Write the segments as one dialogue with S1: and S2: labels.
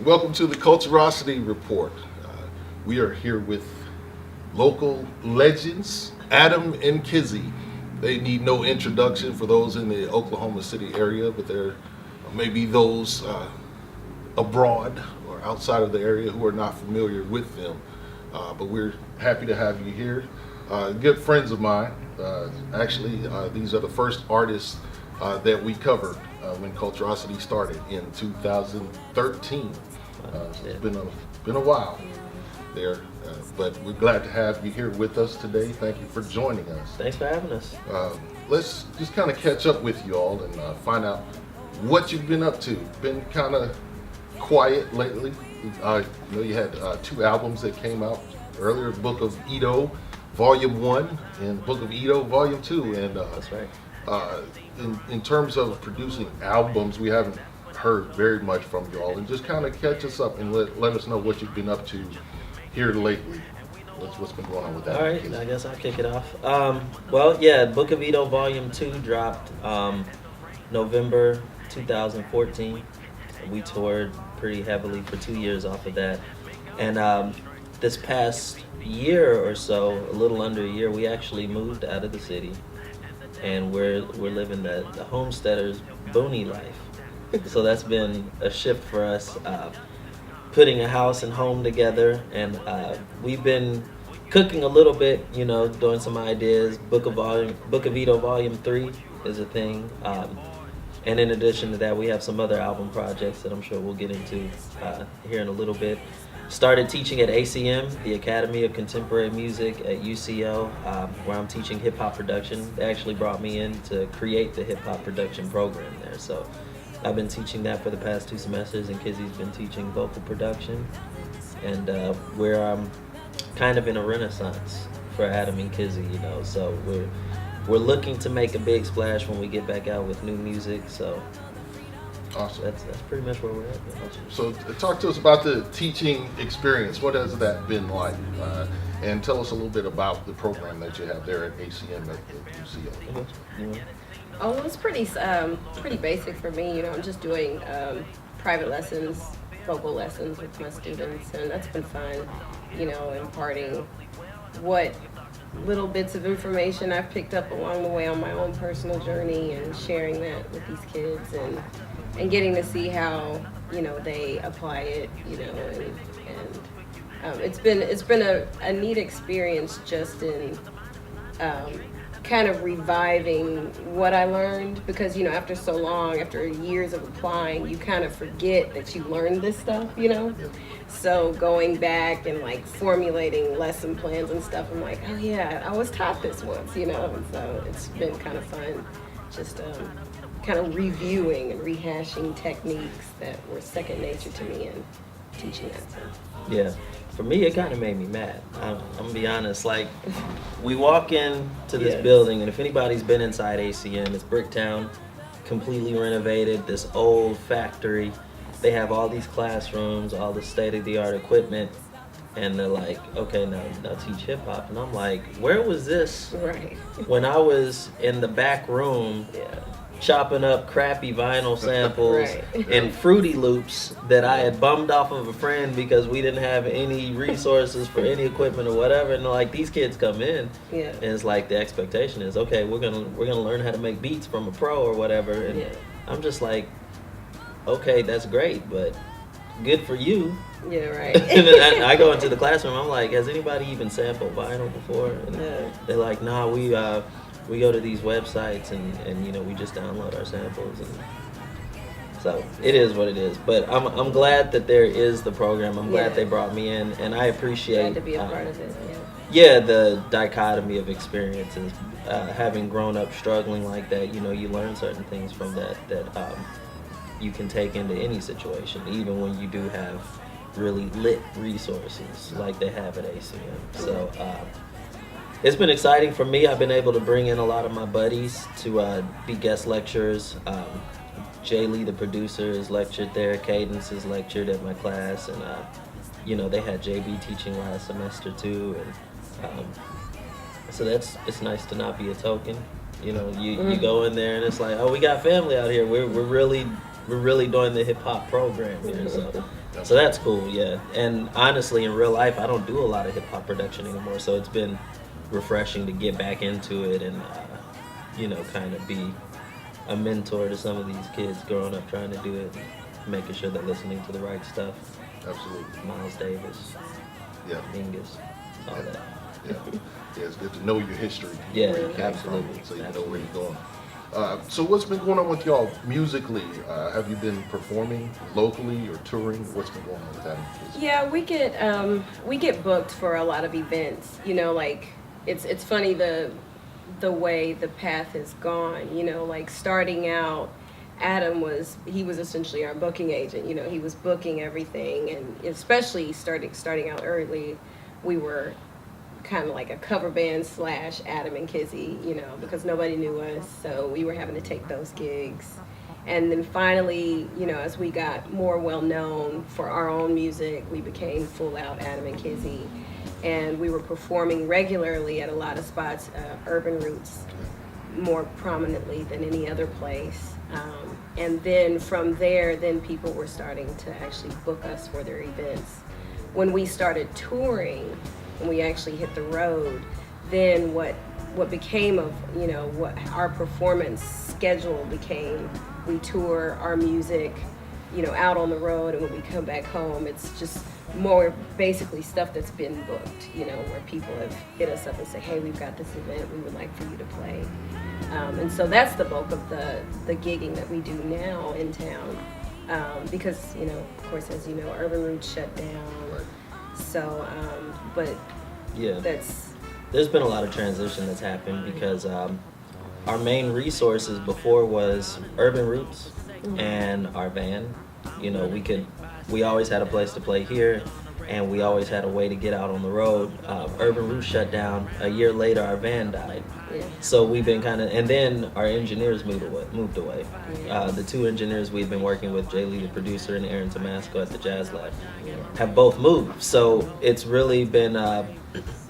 S1: Welcome to the Culturocity Report. We are here with local legends, Adam and Kizzie. They need no introduction for those in the Oklahoma City area, but there may be those abroad or outside of the area who are not familiar with them. But we're happy to have you here. Good friends of mine. These are the first artists that we covered when Culturocity started in 2013. It's been a while there, but we're glad to have you here with us today. Thank you for joining us.
S2: Thanks for having us.
S1: Let's just kind of catch up with you all and find out what you've been up to. Been kind of quiet lately. I know you had 2 albums that came out earlier, Book of Edo, Volume 1, and Book of Edo, Volume 2. And
S2: that's right.
S1: In terms of producing albums, we haven't heard very much from you all, and just kind of catch us up and let us know what you've been up to here lately. What's been going on with that?
S2: All right, I guess I'll kick it off. Book of Edo Volume 2 dropped November 2014. We toured pretty heavily for 2 years off of that, and this past year or so, a little under a year, we actually moved out of the city, and we're living the homesteader's boony life. So that's been a shift for us, putting a house and home together, and we've been cooking a little bit, doing some ideas. Book of Edo Volume 3 is a thing, and in addition to that, we have some other album projects that I'm sure we'll get into here in a little bit. Started teaching at ACM, the Academy of Contemporary Music at UCO, where I'm teaching hip-hop production. They actually brought me in to create the hip-hop production program there, so I've been teaching that for the past 2 semesters, and Kizzie's been teaching vocal production. And we're kind of in a renaissance for Adam and Kizzie, so we're looking to make a big splash when we get back out with new music. So
S1: awesome.
S2: That's pretty much where we're at.
S1: So talk to us about the teaching experience. What has that been like? And tell us a little bit about the program that you have there at ACM at UCO.
S2: Mm-hmm.
S3: Oh, it was pretty basic for me. I'm just doing private lessons, vocal lessons with my students, and that's been fun. Imparting what little bits of information I've picked up along the way on my own personal journey, and sharing that with these kids, and getting to see how they apply it. It's been a neat experience, just in kind of reviving what I learned, because after so long, after years of applying, you kind of forget that you learned this stuff. So going back and formulating lesson plans and stuff, I'm like, oh yeah, I was taught this once, and so it's been kind of fun, just kind of reviewing and rehashing techniques that were second nature to me and teaching that. So.
S2: Yeah. For me, it kind of made me mad. I'm gonna be honest. We walk into this building, and if anybody's been inside ACM, it's Bricktown, completely renovated, this old factory. They have all these classrooms, all the state-of-the-art equipment, and they're like, okay, now teach hip-hop. And I'm like, where was this when I was in the back room chopping up crappy vinyl samples and Fruity Loops that I had bummed off of a friend because we didn't have any resources for any equipment or whatever, and these kids come in and it's the expectation is, okay, we're gonna learn how to make beats from a pro or whatever, and I'm just like, okay, that's great, but good for you.
S3: Yeah, right.
S2: And I go into the classroom, I'm like, has anybody even sampled vinyl before? And they're like, nah, we go to these websites and we just download our samples, and so it is what it is. But I'm glad that there is the program. I'm glad they brought me in, and I appreciate
S3: glad to be a part of it.
S2: Yeah, the dichotomy of experiences. Having grown up struggling like that, you learn certain things from that you can take into any situation, even when you do have really lit resources like they have at ACM. So It's been exciting for me. I've been able to bring in a lot of my buddies to be guest lecturers. Jay Lee, the producer, has lectured there. Cadence has lectured at my class, and they had JB teaching last semester too, and so it's nice to not be a token. You go in there and it's like, oh, we got family out here. We're really doing the hip hop program here, so that's cool, yeah. And honestly, in real life, I don't do a lot of hip hop production anymore, so it's been refreshing to get back into it and kind of be a mentor to some of these kids growing up trying to do it, making sure they're listening to the right stuff.
S1: Absolutely.
S2: Miles Davis,
S1: Yeah.
S2: Mingus, all that.
S1: Yeah. Yeah, it's good to know your history.
S2: Yeah,
S1: where you came
S2: absolutely.
S1: from, so you know where you're going. So what's been going on with y'all musically? Have you been performing locally or touring? What's been going on with that?
S3: Yeah, we get booked for a lot of events. Like it's funny the way the path has gone. Like starting out, Adam was essentially our booking agent. He was booking everything, and especially starting out early, we were kind of like a cover band / Adam and Kizzie, because nobody knew us, so we were having to take those gigs. And then finally, as we got more well known for our own music, we became full out Adam and Kizzie, and we were performing regularly at a lot of spots, Urban Roots more prominently than any other place. And then from there, then people were starting to actually book us for their events. When we started touring, and we actually hit the road, then what became of what our performance schedule became. We tour our music out on the road, and when we come back home, it's just more basically stuff that's been booked, where people have hit us up and say, hey, we've got this event, we would like for you to play. And so that's the bulk of the gigging that we do now in town, because of course, as you know, Urban Roots shut down.
S1: Right.
S3: So, but
S2: Yeah,
S3: there's
S2: been a lot of transition that's happened because our main resources before was Urban Roots and our band. We always had a place to play here, and we always had a way to get out on the road. Urban Roots shut down. A year later, our van died.
S3: Yeah.
S2: So we've been and then our engineers moved away. The two engineers we've been working with, Jay Lee, the producer, and Aaron Tomasco at the Jazz Lab, have both moved. So it's really been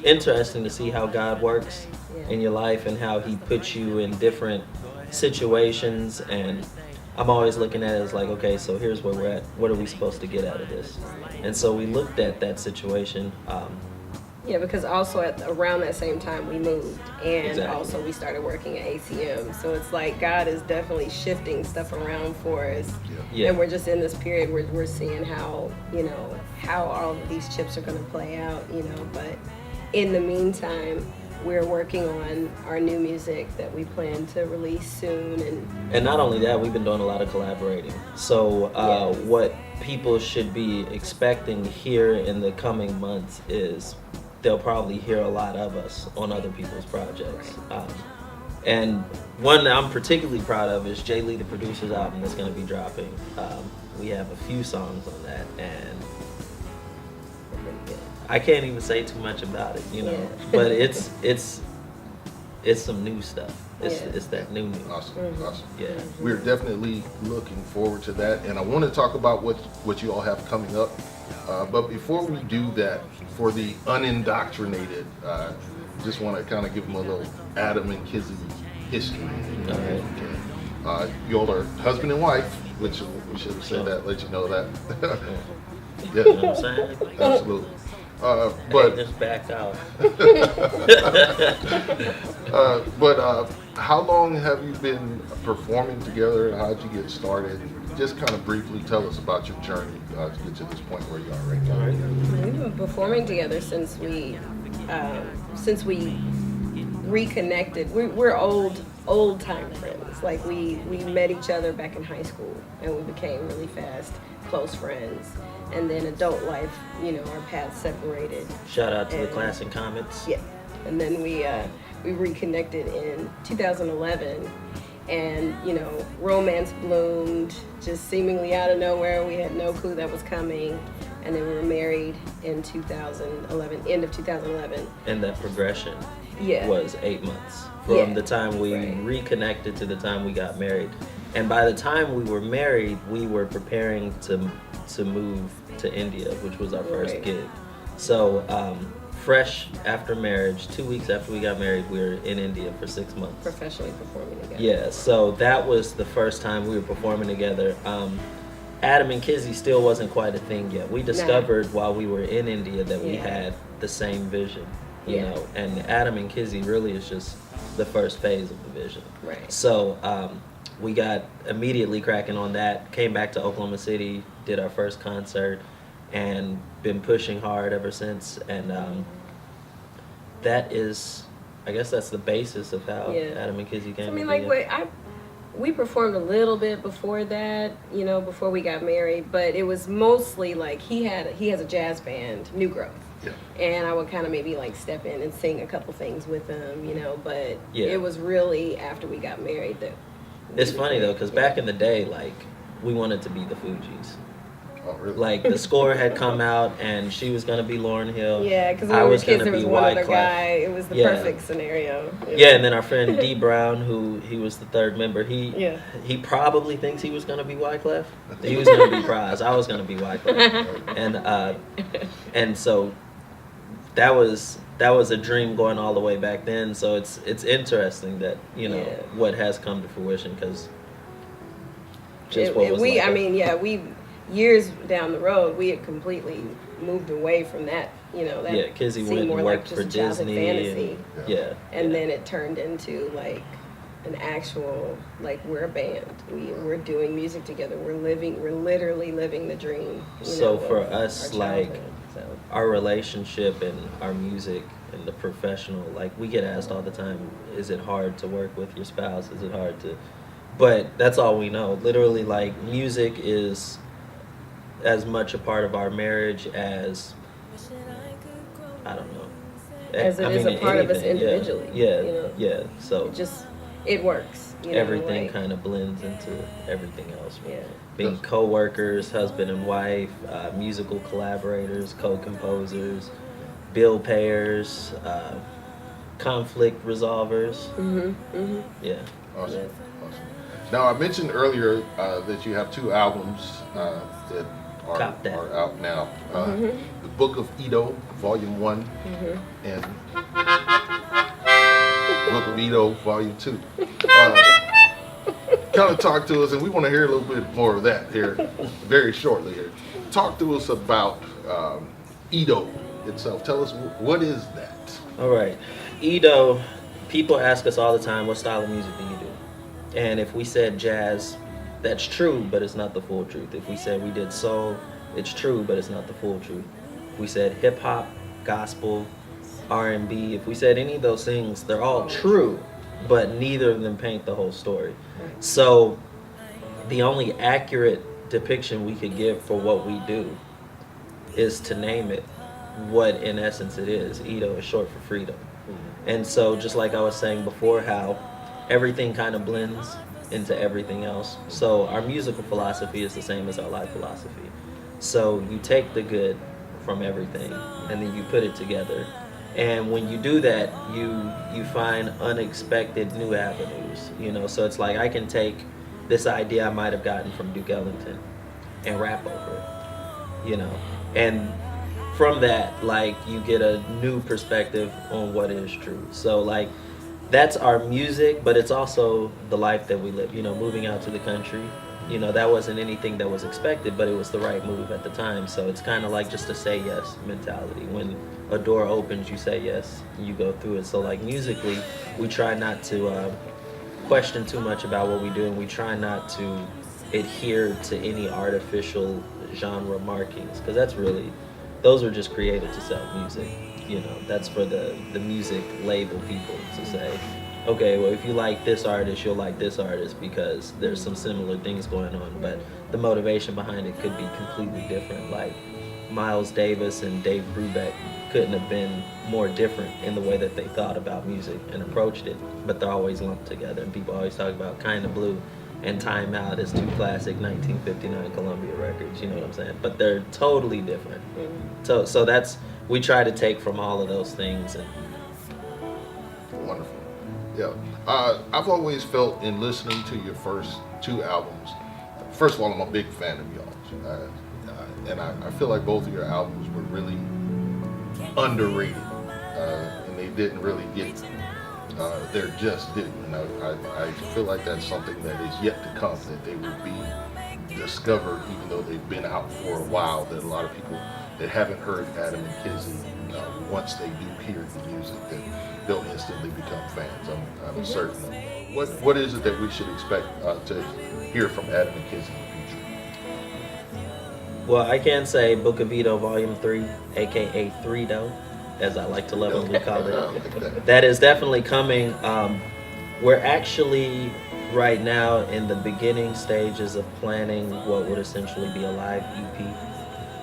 S2: interesting to see how God works in your life and how He puts you in different situations. And I'm always looking at it as like, okay, so here's where we're at. What are we supposed to get out of this? And so we looked at that situation.
S3: Yeah, because also around that same time we moved, and
S2: Exactly.
S3: also we started working at ACM. So it's like God is definitely shifting stuff around for us.
S2: Yeah.
S3: And we're just in this period where we're seeing how all of these chips are going to play out, But in the meantime, we're working on our new music that we plan to release soon.
S2: And not only that, we've been doing a lot of collaborating. So what people should be expecting here in the coming months is they'll probably hear a lot of us on other people's projects. And one that I'm particularly proud of is Jay Lee, the producer's album that's going to be dropping. We have a few songs on that, and I can't even say too much about it, but it's some new stuff. It's that new.
S1: Awesome.
S2: Yeah.
S1: We're definitely looking forward to that, and I want to talk about what you all have coming up. But before we do that, for the unindoctrinated, just want to kind of give them a little Adam and Kizzie history.
S2: All right.
S1: You all are husband and wife, which we should have said that, let you know that.
S2: You know what I'm saying?
S1: Absolutely.
S2: Hey,
S1: But
S2: just back out.
S1: how long have you been performing together? How'd you get started? Just kind of briefly tell us about your journey to get to this point where you are right now.
S3: We've been performing together since we reconnected. We're old time friends. Like we met each other back in high school, and we became really fast close friends. And then adult life, our paths separated.
S2: Shout out to the Class and Comets.
S3: Yeah, and then we reconnected in 2011, and romance bloomed just seemingly out of nowhere. We had no clue that was coming, and then we were married in 2011, end of 2011.
S2: And that progression.
S3: Yeah.
S2: was 8 months from
S3: Yeah,
S2: the time we
S3: right.
S2: reconnected to the time we got married. And by the time we were married, we were preparing to move to India, which was our first
S3: Right.
S2: gig. So fresh after marriage, 2 weeks after we got married, we were in India for 6 months.
S3: Professionally performing together.
S2: Yeah, so that was the first time we were performing together. Adam and Kizzie still wasn't quite a thing yet. We discovered while we were in India that we
S3: Yeah.
S2: had the same vision, you
S3: Yeah.
S2: know, and Adam and Kizzie really is just the first phase of the vision.
S3: Right.
S2: So we got immediately cracking on that, came back to Oklahoma City, did our first concert, and been pushing hard ever since. And that is, I guess that's the basis of how
S3: Yeah.
S2: Adam and Kizzie came
S3: I mean,
S2: together.
S3: like, we performed a little bit before that, you know, before we got married, but it was mostly like he has a jazz band, New Growth.
S1: Yeah.
S3: And I would kind of maybe like step in and sing a couple things with him, you know, but
S2: Yeah.
S3: it was really after we got married that.
S2: It's funny though, because back in the day, like, we wanted to be the Fugees.
S1: Oh, really?
S2: Like, the score had come out, and she was gonna be Lauryn Hill.
S3: Yeah, because when
S2: I
S3: we were
S2: was
S3: kids,
S2: gonna
S3: there was
S2: be
S3: one other
S2: Wyclef.
S3: guy. It was the
S2: Yeah.
S3: perfect scenario.
S2: Yeah, and then our friend D Brown, who he was the third member,
S3: Yeah.
S2: he probably thinks he was gonna be Wyclef. He was gonna be Prize. I was gonna be Wyclef, and so that was a dream going all the way back then. So it's interesting that, you know,
S3: Yeah.
S2: what has come to fruition, because just what was
S3: we,
S2: like
S3: I
S2: a-
S3: mean, yeah, we years down the road, we had completely moved away from that. You know, that
S2: Yeah, Kizzie
S3: seemed
S2: went and
S3: more
S2: worked
S3: like
S2: for
S3: just a childhood
S2: Disney.
S3: fantasy.
S2: Yeah.
S3: And
S2: yeah.
S3: then it turned into like an actual, like, we're a band. We're doing music together. We're literally living the dream. You
S2: So
S3: know,
S2: for
S3: of
S2: us,
S3: our
S2: like,
S3: childhood, so.
S2: our relationship and our music and the professional, like, we get asked all the time, is it hard to work with your spouse? Is it hard to, but that's all we know. Literally, like, music is as much a part of our marriage as, I don't know.
S3: As it is a part of us
S2: anything, yeah.
S3: individually,
S2: Yeah,
S3: you know?
S2: yeah. So
S3: It works. You know,
S2: everything
S3: like,
S2: kind of blends into everything else.
S3: Yeah.
S2: Being co-workers, husband and wife, musical collaborators, co-composers, bill payers, conflict resolvers. Yeah.
S1: Awesome.
S3: Yes.
S1: Awesome. Now, I mentioned earlier that you have 2 albums that
S2: Cop that.
S1: are out now. The Book of Edo, Volume 1, and Book of Edo, Volume 2. Kind of talk to us, and we want to hear a little bit more of that here very shortly here. Talk to us about Edo itself. Tell us, what is that?
S2: All right. Edo, people ask us all the time, what style of music do you do? And if we said jazz, that's true, but it's not the full truth. If we said we did soul, it's true, but it's not the full truth. If we said hip hop, gospel, R&B, if we said any of those things, they're all true, but neither of them paint the whole story. So the only accurate depiction we could give for what we do is to name it what in essence it is. Edo is short for freedom. And so just like I was saying before, how everything kind of blends into everything else. So our musical philosophy is the same as our life philosophy. So you take the good from everything and then you put it together. And when you do that, you find unexpected new avenues, you know. So it's like I can take this idea I might have gotten from Duke Ellington and rap over it, you know. And from that, like, you get a new perspective on what is true. So, like, that's our music, but it's also the life that we live, you know, moving out to the country. You know, that wasn't anything that was expected, but it was the right move at the time. So it's kind of like just a say yes mentality. When a door opens, you say yes, you go through it. So, like, musically, we try not to question too much about what we do, and we try not to adhere to any artificial genre markings, because that's really, those are just created to sell music. You know, that's for the music label people to say, okay, well, if you like this artist, you'll like this artist because there's some similar things going on, but the motivation behind it could be completely different. Like, Miles Davis and Dave Brubeck couldn't have been more different in the way that they thought about music and approached it, but they're always lumped together. And people always talk about Kinda Blue and Time Out as 2 classic 1959 Columbia records, you know what I'm saying? But they're totally different. So that's, we try to take from all of those things and
S1: Yeah. I've always felt in listening to your first two albums, first of all, I'm a big fan of y'all. And I feel like both of your albums were really underrated. And they didn't really get their just due. And I feel like that's something that is yet to come, that they will be discovered, even though they've been out for a while, that a lot of people that haven't heard Adam and Kizzie, once they do hear the music, that they'll instantly become fans. I'm certain of that. What is it that we should expect to hear from Adam and Kizzie in the future?
S2: Well, I can say Book of Vito Volume 3, aka 3 though, as I like to lovingly call it. That is definitely coming. We're actually right now in the beginning stages of planning what would essentially be a live EP.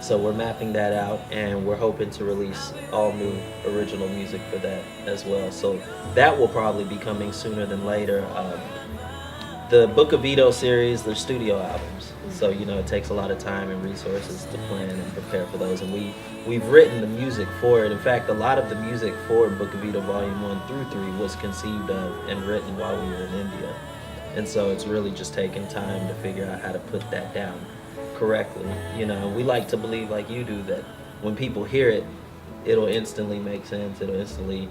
S2: So we're mapping that out, and we're hoping to release all new original music for that as well. So that will probably be coming sooner than later. The Book of Vito series, they're studio albums. So, it takes a lot of time and resources to plan and prepare for those. And we've written the music for it. In fact, a lot of the music for Book of Vito Volume 1 through 3 was conceived of and written while we were in India. And so it's really just taking time to figure out how to put that down correctly. We like to believe, like you do, that when people hear it, it'll instantly make sense. It'll instantly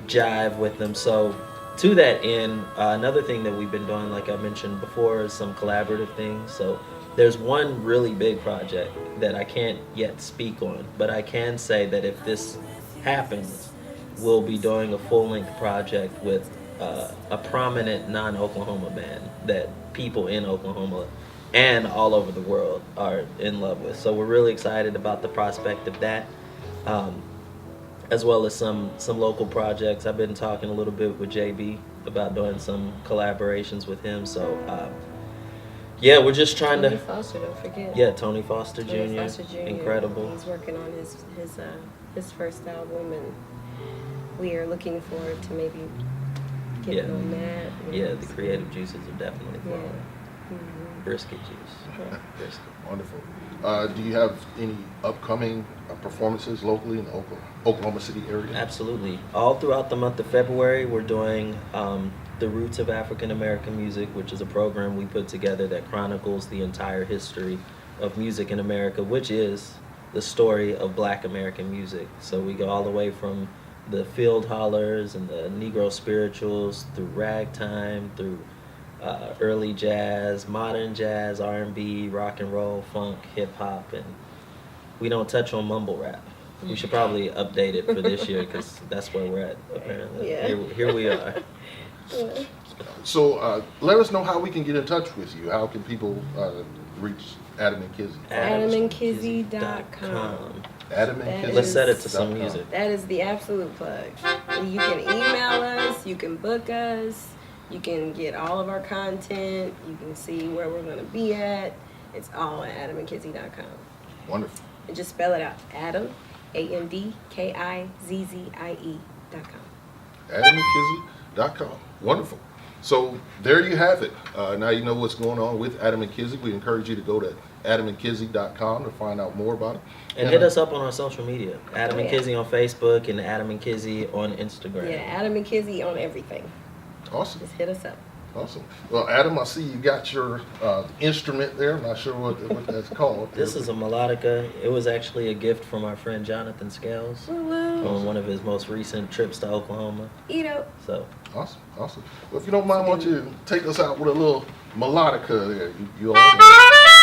S2: jive with them. So to that end, another thing that we've been doing, like I mentioned before, is some collaborative things. So there's one really big project that I can't yet speak on, but I can say that if this happens, we'll be doing a full-length project with a prominent non-Oklahoma band that people in Oklahoma and all over the world are in love with. So we're really excited about the prospect of that, as well as some local projects. I've been talking a little bit with JB about doing some collaborations with him. So yeah, we're just trying
S3: Tony
S2: to.
S3: Foster, don't forget.
S2: Yeah, Tony Foster Jr.
S3: Tony Foster Jr.
S2: Incredible.
S3: He's working on his first album, and we are looking forward to maybe getting on that.
S2: Yeah, the creative juices are definitely flowing.
S3: Yeah. Mm-hmm.
S2: Brisket juice. Brisket.
S1: Wonderful. Do you have any upcoming performances locally in the Oklahoma City area?
S2: Absolutely. All throughout the month of February, we're doing The Roots of African American Music, which is a program we put together that chronicles the entire history of music in America, which is the story of Black American music. So we go all the way from the field hollers and the Negro spirituals, through ragtime, through early jazz, modern jazz, R&B, rock and roll, funk, hip hop, and we don't touch on mumble rap. We should probably update it for this year, because that's where we're at, apparently.
S3: Yeah.
S2: Here we are.
S1: So let us know how we can get in touch with you. How can people reach Adam and Kizzie?
S3: AdamandKizzie.com.
S1: Adam and Kizzie.
S2: Let's set it to some music.
S3: That is the absolute plug. You can email us, you can book us, you can get all of our content, you can see where we're going to be at. It's all at AdamandKizzie.com.
S1: Wonderful.
S3: And just spell it out. Adam, AdamKizzie.com.
S1: AdamandKizzie.com. Wonderful. So there you have it. Now you know what's going on with Adam and Kizzie. We encourage you to go to AdamandKizzie.com to find out more about it.
S2: And hit us up on our social media. Adam and Kizzie on Facebook and Adam and Kizzie on Instagram.
S3: Yeah, Adam and Kizzie on everything.
S1: Awesome.
S3: Just hit us up.
S1: Awesome. Well, Adam, I see you got your instrument there. I'm not sure what that's called.
S2: This is a melodica. It was actually a gift from our friend Jonathan Scales on one of his most recent trips to Oklahoma. So
S1: Awesome. Well, if you don't mind, why don't you take us out with a little melodica there? You all know.